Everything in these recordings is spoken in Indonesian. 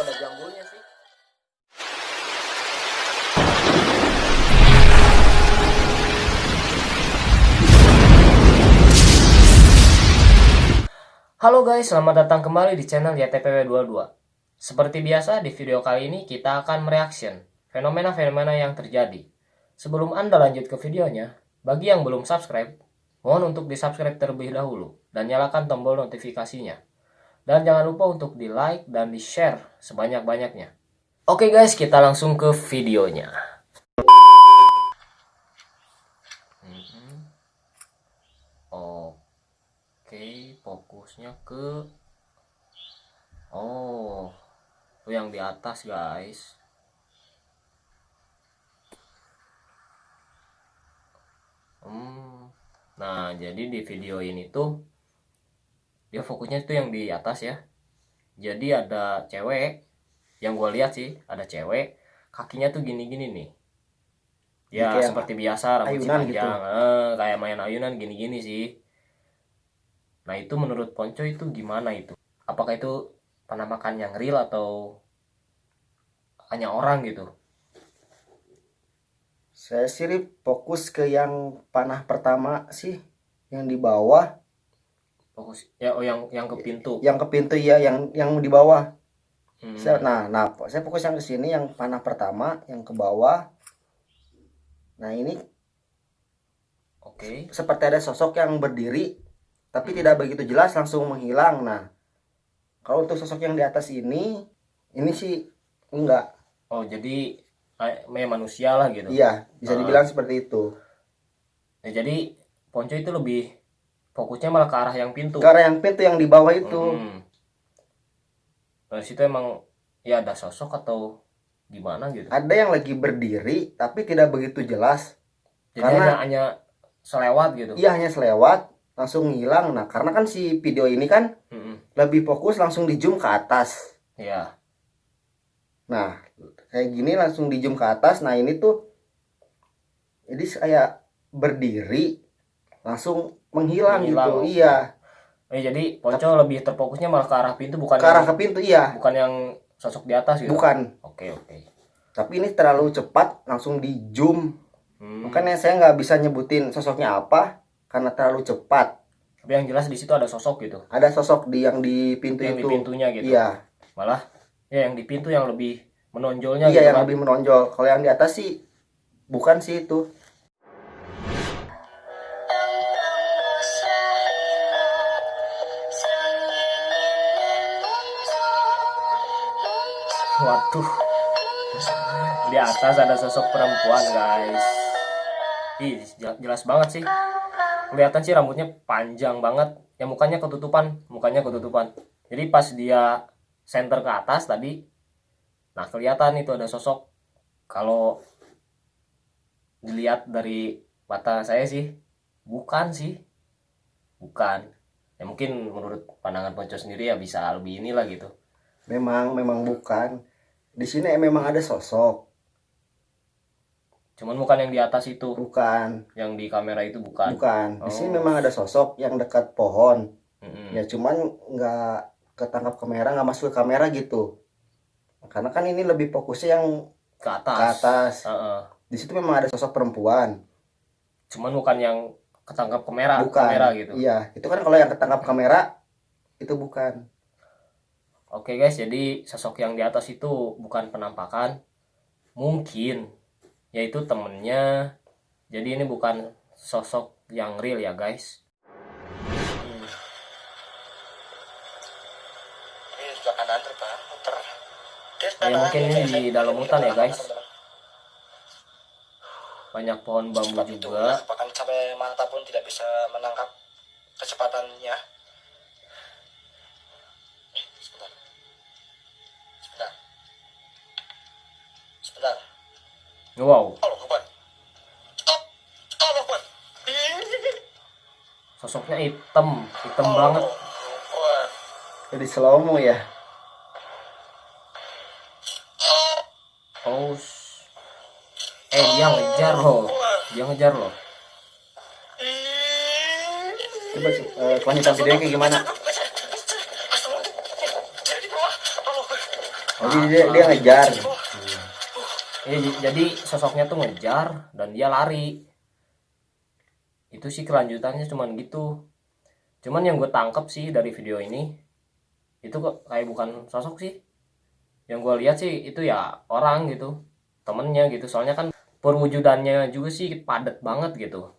Kok ada jambulnya sih? Halo guys, selamat datang kembali di channel YTPW22. Seperti biasa, di video kali ini kita akan mereaction fenomena-fenomena yang terjadi. Sebelum Anda lanjut ke videonya, bagi yang belum subscribe, mohon untuk di-subscribe terlebih dahulu dan nyalakan tombol notifikasinya. Dan jangan lupa untuk di-like dan di-share sebanyak-banyaknya. Oke guys, kita langsung ke videonya. Oke, fokusnya ke itu yang di atas guys. Nah, jadi di video ini tuh dia fokusnya tuh yang di atas ya. Jadi ada cewek, yang gue lihat sih ada cewek kakinya tuh gini-gini nih. Ya seperti biasa rambut panjang gitu. Kayak main ayunan gini-gini sih. Nah itu menurut Ponco itu gimana itu? Apakah itu penampakan yang real atau hanya orang gitu? Saya sih fokus ke yang panah pertama sih, yang di bawah. Fokus ya, yang ke pintu. Yang ke pintu ya, yang di bawah. Saya fokus yang ke sini, yang panah pertama, yang ke bawah. Nah ini seperti ada sosok yang berdiri, tapi tidak begitu jelas, langsung menghilang. Nah kalau untuk sosok yang di atas ini sih enggak. Oh jadi manusia lah gitu. Iya, bisa dibilang seperti itu. Nah, jadi Ponco itu lebih fokusnya malah ke arah yang pintu. Ke arah yang pintu yang di bawah itu. Nah situ emang ya ada sosok atau gimana gitu? Ada yang lagi berdiri tapi tidak begitu jelas. Jadi karena hanya selewat gitu. Iya, hanya selewat langsung hilang. Nah karena kan si video ini kan lebih fokus langsung di zoom ke atas. Iya. Nah kayak gini langsung di zoom ke atas. Nah ini tuh jadi kayak berdiri langsung menghilang gitu. Iya. Jadi Ponco lebih terfokusnya malah ke arah pintu, bukan ke arah ke pintu. Iya, bukan yang sosok di atas gitu. Bukan. Oke. Tapi ini terlalu cepat langsung di zoom. Makanya saya nggak bisa nyebutin sosoknya apa karena terlalu cepat. Tapi yang jelas di situ ada sosok gitu. Ada sosok yang di pintu yang itu. Di pintunya gitu. Iya. Malah ya yang di pintu yang lebih menonjolnya. Iya, gitu yang lebih menonjol. Kalau yang di atas sih bukan sih itu. Waduh, di atas ada sosok perempuan guys. Ih, jelas banget sih. Kelihatan sih rambutnya panjang banget. Yang mukanya ketutupan. Jadi pas dia center ke atas tadi, nah kelihatan itu ada sosok. Kalau dilihat dari mata saya sih, bukan. Ya mungkin menurut pandangan Ponco sendiri ya bisa lebih inilah gitu. Memang bukan. Di sini memang ada sosok. Cuman bukan yang di atas itu. Bukan. Yang di kamera itu bukan. Bukan. Di sini memang ada sosok yang dekat pohon. Ya cuman nggak ketangkap kamera, nggak masuk ke kamera gitu. Karena kan ini lebih fokusnya yang ke atas. Di situ memang ada sosok perempuan. Cuman bukan yang ketangkap kamera. Bukan. Kamera gitu. Iya. Itu kan kalau yang ketangkap kamera itu bukan. Oke guys, jadi sosok yang di atas itu bukan penampakan, mungkin yaitu temennya. Jadi ini bukan sosok yang real ya guys. Ya mungkin ini di dalam hutan ya guys. Banyak pohon bambu juga. Bahkan sampai mata pun tidak bisa menangkap kecepatannya. Sebentar. Wow. Sosoknya hitam banget. Jadi slow-mo ya. Oh. Dia ngejar loh. Coba kelanjutan videonya kayak gimana? Jadi dia ngejar. Jadi sosoknya tuh ngejar dan dia lari. Itu sih kelanjutannya cuman gitu. Cuman yang gue tangkep sih dari video ini, itu kok kayak bukan sosok sih. Yang gue lihat sih itu ya orang gitu, temennya gitu. Soalnya kan perwujudannya juga sih padat banget gitu.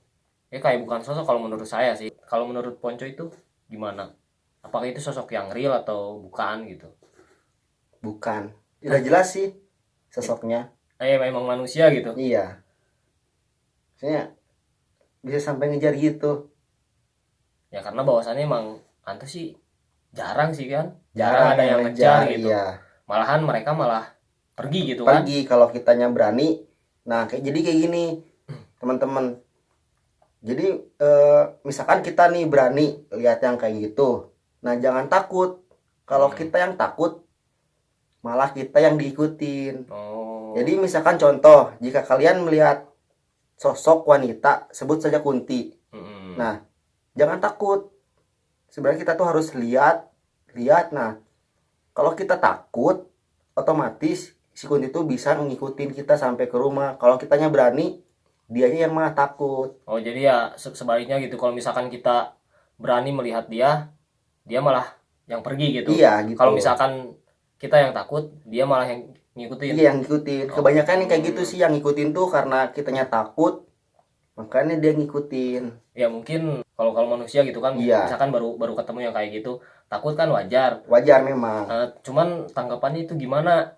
Ya kayak bukan sosok kalau menurut saya sih. Kalau menurut Ponco itu gimana? Apakah itu sosok yang real atau bukan gitu? Bukan. Udah jelas sih sosoknya. Memang manusia gitu. Iya. Maksudnya bisa sampai ngejar gitu. Ya karena bahwasannya emang antu sih jarang sih kan. Jarang ada yang ngejar gitu. Iya. Malahan mereka malah pergi gitu kan. Pergi kalau kitanya berani. Nah, jadi kayak gini, teman-teman. Jadi misalkan kita nih berani lihat yang kayak gitu. Nah, jangan takut. Kalau kita yang takut, malah kita yang diikutin. Jadi misalkan contoh, jika kalian melihat sosok wanita, sebut saja Kunti. Nah, jangan takut. Sebenarnya kita tuh harus lihat. Nah, kalau kita takut, otomatis si Kunti tuh bisa ngikutin kita sampai ke rumah. Kalau kitanya berani, dianya yang malah takut. Oh, jadi ya sebaliknya gitu. Kalau misalkan kita berani melihat dia malah yang pergi gitu. Iya, gitu. Kalau misalkan kita yang takut, dia malah yang ngikutin. Iya, yang ngikutin. Kebanyakan yang kayak gitu sih, yang ngikutin tuh karena kitanya takut, makanya dia ngikutin. Ya mungkin kalau manusia gitu kan, Iya. misalkan baru ketemu yang kayak gitu, takut kan wajar. Wajar memang. Cuman tanggapannya itu gimana?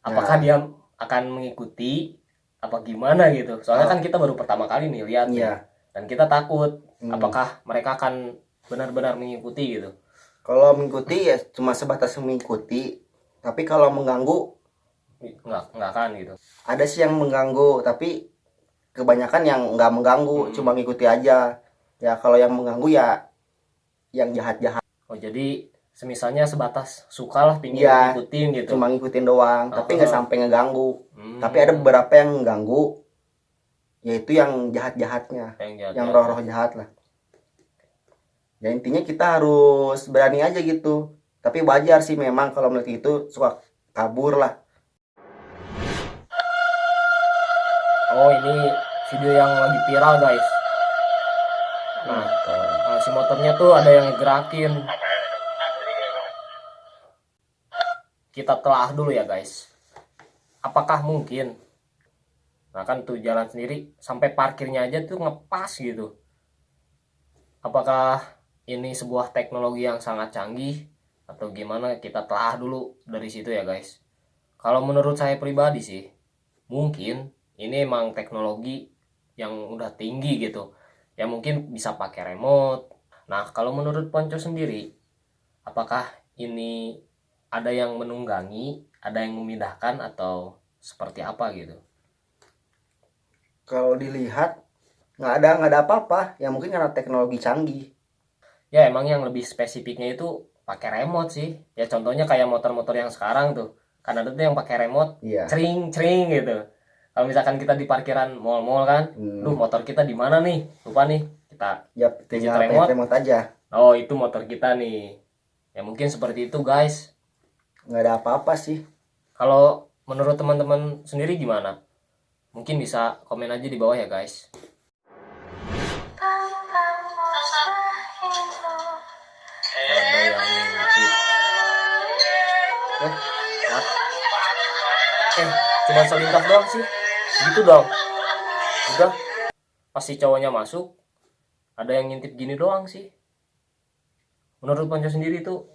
Apakah dia akan mengikuti apa gimana gitu? Soalnya kan kita baru pertama kali nih lihat Iya. dan kita takut apakah mereka akan benar-benar mengikuti gitu. Kalau mengikuti ya cuma sebatas mengikuti, tapi kalau mengganggu nggak kan gitu. Ada sih yang mengganggu, tapi kebanyakan yang nggak mengganggu, cuma ngikuti aja. Ya kalau yang mengganggu ya yang jahat-jahat. Oh, jadi semisalnya sebatas suka lah, pingin Iya, ngikutin gitu. Cuma ngikutin doang, tapi nggak sampai ngeganggu. Tapi ada beberapa yang mengganggu, yaitu yang jahat-jahatnya, yang roh-roh jahat lah. Ya intinya kita harus berani aja gitu. Tapi wajar sih memang kalau melihat itu suka kabur lah. Oh, ini video yang lagi viral guys. Nah, si motornya tuh ada yang ngegerakin. Kita telah dulu ya guys. Apakah mungkin? Nah kan tuh jalan sendiri, sampai parkirnya aja tuh ngepas gitu. Apakah ini sebuah teknologi yang sangat canggih atau gimana? Kita telah dulu dari situ ya guys. Kalau menurut saya pribadi sih, mungkin ini emang teknologi yang udah tinggi gitu. Ya mungkin bisa pakai remote. Nah, kalau menurut Ponco sendiri, apakah ini ada yang menunggangi, ada yang memindahkan atau seperti apa gitu? Kalau dilihat nggak ada apa-apa. Ya mungkin karena teknologi canggih. Ya emang yang lebih spesifiknya itu pakai remote sih. Ya contohnya kayak motor-motor yang sekarang tuh. Kan ada tuh yang pakai remote, Iya. cering gitu. Kalau misalkan kita di parkiran mall-mall kan, duh motor kita di mana nih? Lupa nih. Kita Ya tinggal remote aja. Oh, itu motor kita nih. Ya mungkin seperti itu guys. Nggak ada apa-apa sih. Kalau menurut teman-teman sendiri gimana? Mungkin bisa komen aja di bawah ya guys. Ada yang ngintip. Cuma selintas doang sih. Gitu dong. Udah. Pas si cowoknya masuk, ada yang ngintip gini doang sih. Menurut Ponco sendiri tuh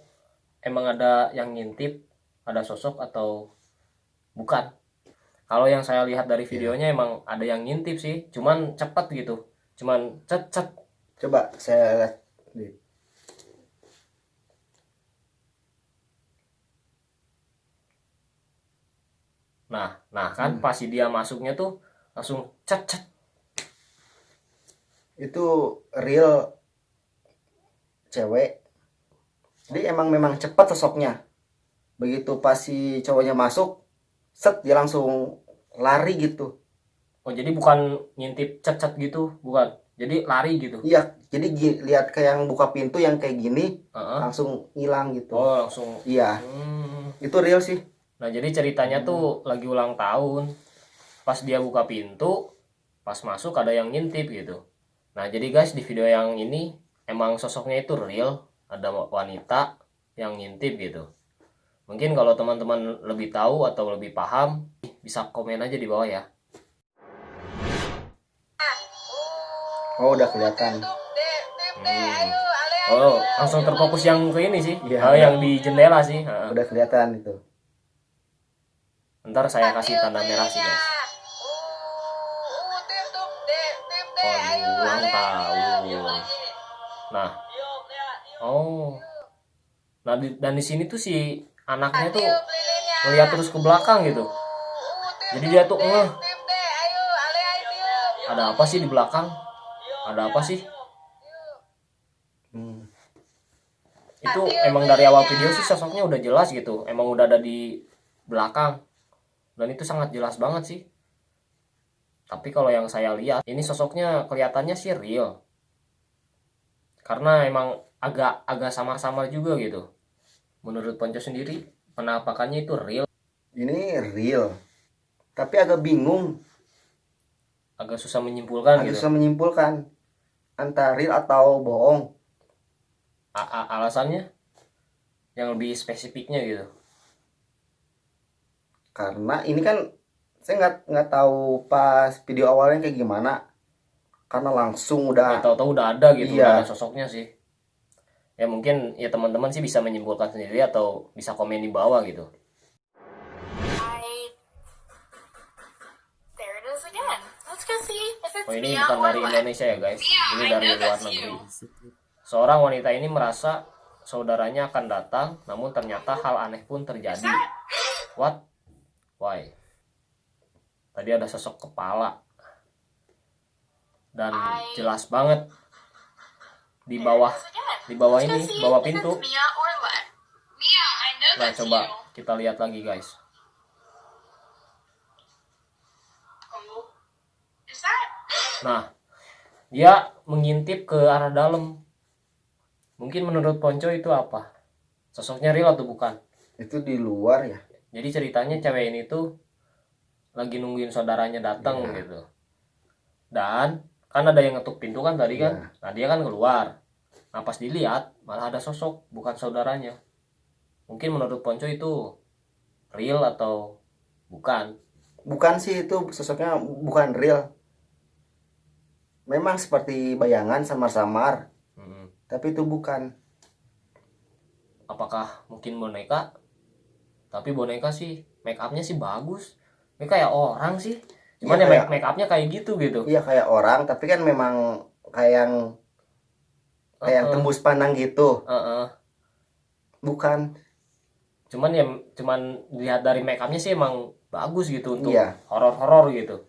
emang ada yang ngintip, ada sosok atau bukan? Kalau yang saya lihat dari videonya emang ada yang ngintip sih, cuman cepet gitu, cuman cet. Coba saya lihat. Nah kan pas dia masuknya tuh langsung cet. Itu real cewek. Jadi memang cepat sosoknya. Begitu pas si cowoknya masuk, set dia langsung lari gitu. Oh, jadi bukan ngintip cet gitu, bukan. Jadi lari gitu. Iya, jadi lihat kayak yang buka pintu yang kayak gini, langsung hilang gitu. Oh, langsung. Iya. Itu real sih. Nah jadi ceritanya tuh lagi ulang tahun, pas dia buka pintu, pas masuk ada yang ngintip gitu. Nah jadi guys, di video yang ini emang sosoknya itu real, ada wanita yang ngintip gitu. Mungkin kalau teman-teman lebih tahu atau lebih paham, bisa komen aja di bawah ya. Oh, udah kelihatan. Oh, langsung terfokus yang ke ini sih. Iya. Yang di jendela sih. Udah kelihatan itu. Ntar saya kasih tanda merah sih guys. Oh, ulang tahun. Nah, oh, nah dan di sini tuh si anaknya tuh ngeliat terus ke belakang gitu. Jadi dia tuh ada apa sih di belakang? Ada apa sih? Itu emang dari awal video sih sosoknya udah jelas gitu. Emang udah ada di belakang. Dan itu sangat jelas banget sih. Tapi kalau yang saya lihat, ini sosoknya kelihatannya sih real. Karena emang agak samar-samar juga gitu. Menurut Ponco sendiri, penampakannya itu real. Ini real. Tapi agak bingung, Agak susah menyimpulkan agak gitu. susah menyimpulkan antara real atau bohong. Alasannya yang lebih spesifiknya gitu. Karena ini kan saya nggak tahu pas video awalnya kayak gimana. Karena langsung Ya udah tahu-tahu udah ada gitu, Iya. udah ada sosoknya sih. Ya mungkin ya teman-teman sih bisa menyimpulkan sendiri atau bisa komen di bawah gitu. There it is again. Let's go see if it's Oh ini Mia bukan or dari what. Indonesia ya guys, ini dari know luar that's negeri. you. Seorang wanita ini merasa saudaranya akan datang, namun ternyata hal aneh pun terjadi. What? Why? Tadi ada sosok kepala. Dan jelas banget di bawah Again. ini, Let's go see bawah if pintu. it's Mia or what. Mia, I know Nah, that's coba you. kita lihat lagi guys. Oh, is that? Nah, dia mengintip ke arah dalam. Mungkin menurut Ponco itu apa? Sosoknya real atau bukan? itu di luar ya. Jadi ceritanya cewek ini tuh lagi nungguin saudaranya datang gitu. Dan kan ada yang ngetuk pintu kan tadi kan. Nah dia kan keluar. Nah pas dilihat malah ada sosok, bukan saudaranya. Mungkin menurut Ponco itu real atau bukan? Bukan sih, itu sosoknya bukan real. Memang seperti bayangan samar-samar, tapi itu bukan. Apakah mungkin boneka? Tapi boneka sih make upnya sih bagus. Ini kayak orang sih. Cuman Iya, ya kayak- make upnya kayak gitu gitu. Iya kayak orang, tapi kan memang kayak yang tembus pandang gitu. Bukan. Cuman dilihat dari make upnya sih emang bagus gitu untuk Iya. horor-horor gitu.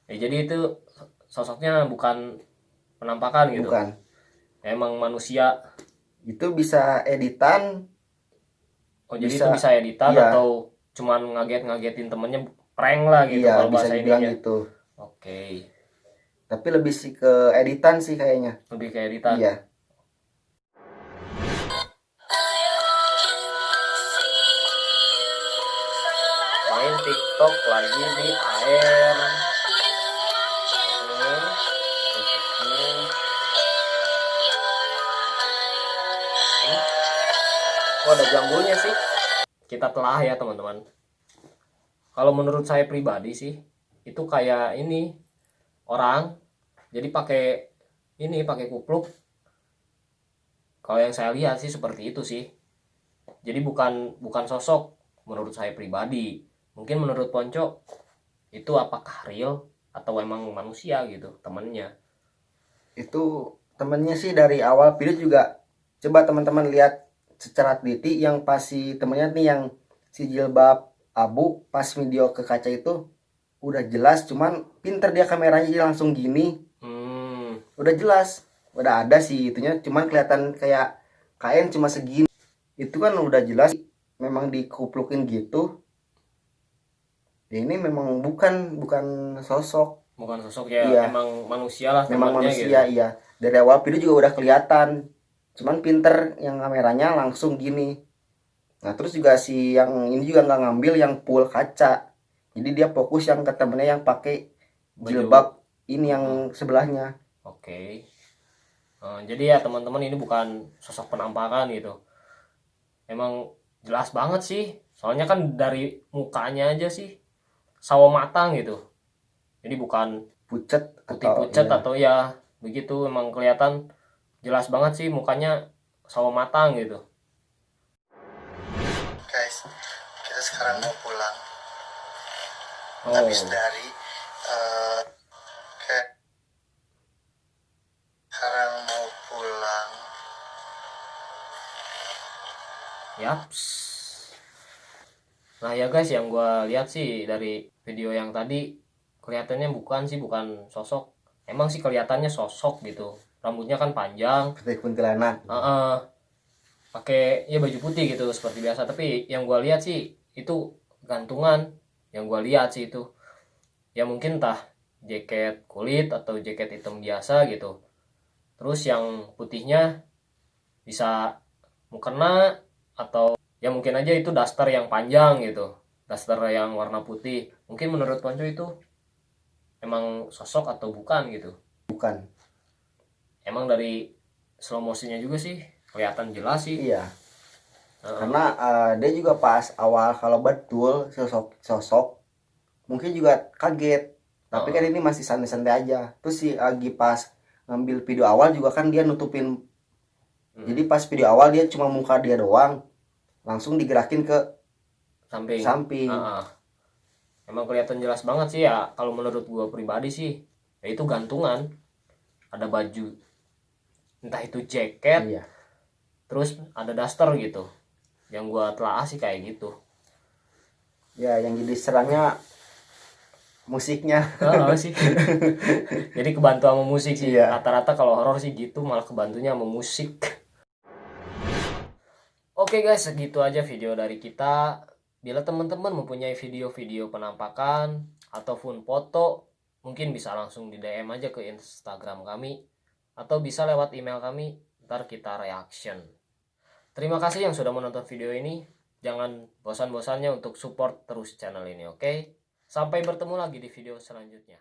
Ya, jadi itu sosoknya bukan penampakan gitu. Bukan. Emang manusia. Itu bisa editan. Oh jadi Bisa, itu bisa editan iya. atau cuman ngagetin temennya, prank lah gitu Iya, kalau bisa bahasa dibilang ininya. gitu. Oke. Tapi lebih sih ke editan sih kayaknya. Lebih kayak editan. Iya. Main TikTok lagi di air. Oh ada jambulnya sih. Kita telah ya teman-teman. Kalau menurut saya pribadi sih itu kayak ini orang jadi pakai kupluk. Kalau yang saya lihat sih seperti itu sih. Jadi bukan sosok menurut saya pribadi. Mungkin menurut Ponco itu apakah real atau emang manusia gitu temennya. Itu temennya sih dari awal video juga. Coba teman-teman lihat secara teliti yang pas si temennya nih yang si jilbab abu pas video ke kaca itu udah jelas, cuman pinter dia kameranya jadi langsung gini. Udah jelas, udah ada sih itunya, cuman kelihatan kayak kain cuma segini. Itu kan udah jelas memang dikuplukin gitu. Ya ini memang bukan sosok. Bukan sosok ya, Iya. emang manusia lah Memang temannya manusia, gitu. iya. Dari awal video juga udah kelihatan. Cuman pinter yang kameranya langsung gini. Nah terus juga si yang ini juga nggak ngambil yang full kaca, jadi dia fokus yang ke temennya yang pakai Baju. jilbab ini yang sebelahnya. Oke. Jadi ya teman-teman, ini bukan sosok penampakan gitu. Emang jelas banget sih. Soalnya kan dari mukanya aja sih sawo matang gitu. Jadi bukan Pucet putih atau pucat iya. atau ya begitu, emang kelihatan jelas banget sih mukanya sawo matang gitu. Guys, kita sekarang mau pulang. Oh, Habis dari kayak sekarang mau pulang. yaps. Nah ya guys, yang gua lihat sih dari video yang tadi, kelihatannya bukan sosok. Emang sih kelihatannya sosok gitu. Rambutnya kan panjang, Seperti kuntilanak. pakai ya baju putih gitu seperti biasa, tapi yang gua lihat sih itu gantungan. Yang gua lihat sih itu ya mungkin entah jaket kulit atau jaket hitam biasa gitu. Terus yang putihnya bisa mukena, atau ya mungkin aja itu daster yang panjang gitu, daster yang warna putih. Mungkin menurut Ponco itu emang sosok atau bukan gitu. Bukan. Emang dari slow motionnya juga sih kelihatan jelas sih. Iya. Karena dia juga pas awal kalau betul sosok mungkin juga kaget. Tapi kan ini masih santai-santai aja. Terus si Agi pas ngambil video awal juga kan dia nutupin. Jadi pas video awal dia cuma muka dia doang, langsung digerakin ke samping. Emang kelihatan jelas banget sih ya. Kalau menurut gua pribadi sih ya itu gantungan, ada baju, entah itu jaket, Iya. terus ada daster gitu. Yang gua telah sih kayak gitu. Ya yang jadi serangnya musiknya. Sih. Jadi kebantu sama musik sih. Iya. Rata-rata kalau horor sih gitu, malah kebantunya sama musik. Oke guys, segitu aja video dari kita. Bila teman-teman mempunyai video-video penampakan ataupun foto, mungkin bisa langsung di DM aja ke Instagram kami, atau bisa lewat email kami, ntar kita reaction. Terima kasih yang sudah menonton video ini. Jangan bosan-bosannya untuk support terus channel ini, oke? Sampai bertemu lagi di video selanjutnya.